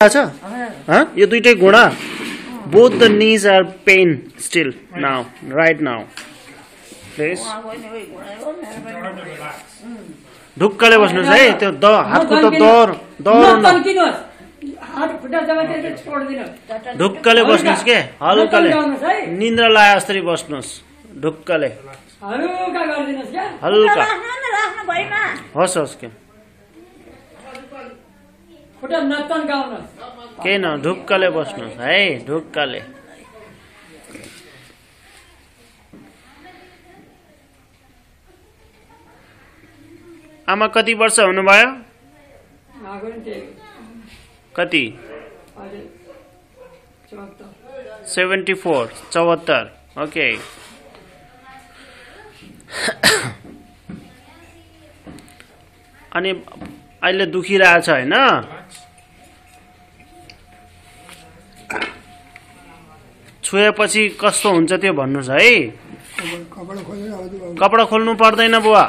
यो दुईटै घुँडा both the knees are pain still now right now please ढुक्कले बस्नुस् है त्यो हातको त ढुक्कले बस्नुस् के हल्काले निन्द्रा लाए जस्तै बस्नुस् ढुक्कले हल्का होस् होस् के केही न ढुक्कले बस्नुस् है ढुक्कले आमा कति वर्ष हुनुभयो कति 74 ओके अनि अहिले दुखिरहेछ हैन छुएपछि कस्तो हुन्छ त्यो भन्नुस् है कपडा खोल्नु पर्दैन बुवा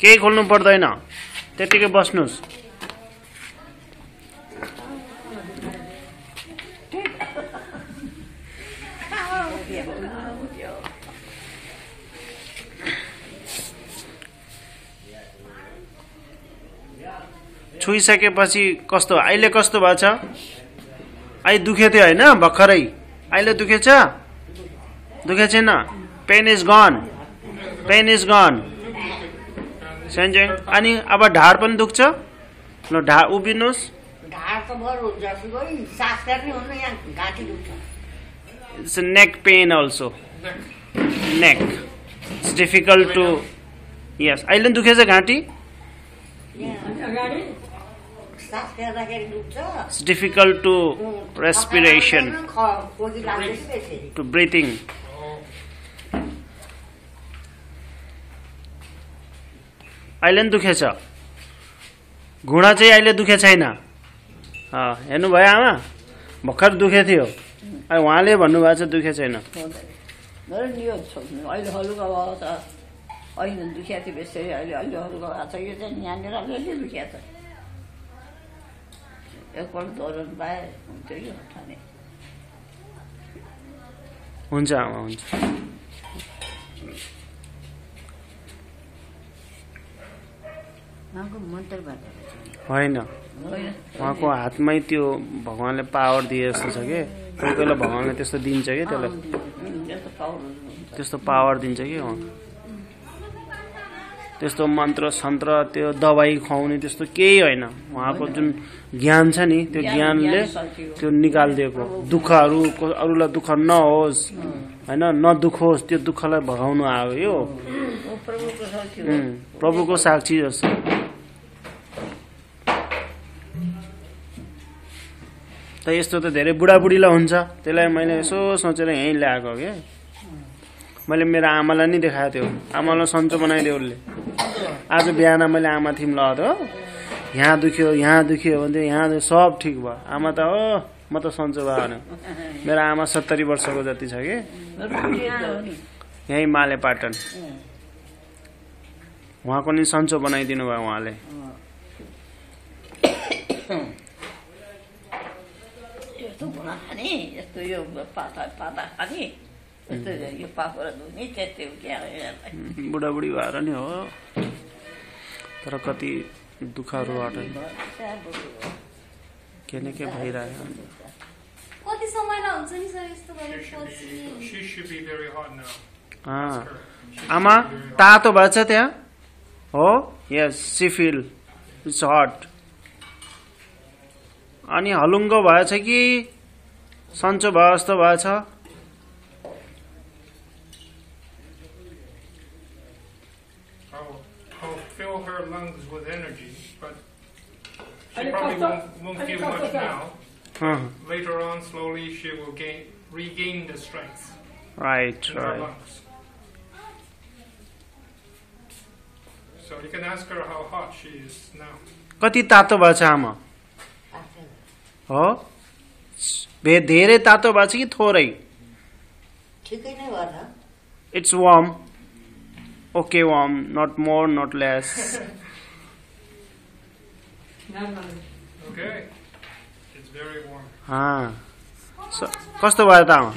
केही खोल्नु पर्दैन त्यतिकै बस्नुस् छुइसकेपछि कस्तो अहिले कस्तो भएछ अहिले दुखे थियो हैन भर्खरै अहिले दुखेछ दुखे छैन पेन इज गन सन्जय अनि अब ढाड पनि दुख्छ ल ढाड उभिनुस् ढाड त भर हुन्छ फेरि सास फेर्ने हुन्न यहाँ घाँटी दुख्छ it's neck pain also neck it's difficult to yes अहिले दुखेछ घाँटी It's difficult to respiration, to breathing. अहिले दुखेछ घुँडा चाहिँ अहिले दुखे छैन हेर्नु भयो आमा भर्खर दुखे थियो अहिले उहाँले भन्नुभएको छ दुखे छैन अहिले हलुका भयो त अहिले दुखिया थियो बेसरी अहिले अहिले हलुका भएको छ यो चाहिँ यहाँनिर अलिअलि दुखिया छ एकपल्ट दोहोऱ्याउनु पाए हुन्थ्यो कि उठाउने हुन्छ आमा हुन्छ होइन उहाँको हातमै त्यो भगवानले पावर दिए जस्तो छ कि कोही बेला भगवानले त्यस्तो दिन्छ कि त्यसलाई त्यस्तो पावर दिन्छ कि त्यस्तो मन्त्र सन्त्र त्यो दबाई खुवाउने त्यस्तो केही होइन उहाँको जुन ज्ञान छ नि त्यो ज्ञानले त्यो निकालिदिएको दुःखहरू अरूलाई दुःख नहोस् होइन नदुखोस् त्यो दुःखलाई भगाउनु आयो यो प्रभुको साक्षी जस्तो त यस्तो त धेरै बुढाबुढीलाई हुन्छ त्यसलाई मैले यसो सोचेर यहीँ ल्याएको के मैले मेरो आमालाई नि देखाएको थियो आमालाई सन्चो बनाइदियो उसले आज बिहान मैले आमा थिम लगाएको यहाँ दुख्यो भन्थ्यो यहाँ सब ठिक भयो आमा त हो म त सन्चो भयो भने मेरो आमा 70 वर्षको जति छ कि यहीँ मालेपाटन उहाँको नि सन्चो बनाइदिनु भयो उहाँले बुढाबुढी भएर नि हो तर कति दुःखहरू के न के भइरहेको कति समयमा हुन्छ नि सर यस्तो गरेपछि आमा तातो भएछ त्यहाँ हो यस सी फिल इट्स हट अनि हलुङ्गो भएछ कि सन्चो भयो जस्तो भएछ She probably won't feel much now. Later on, slowly, she will regain the strength. Right. Her lungs. So you can ask her how hot she is now. कति तातो भएछ आमा हो धेरै तातो भएछ कि थोरै ठिकै नै भयो त it's warm okay warm not more not less Okay. It's Very warm. कस्तो भयो त आमा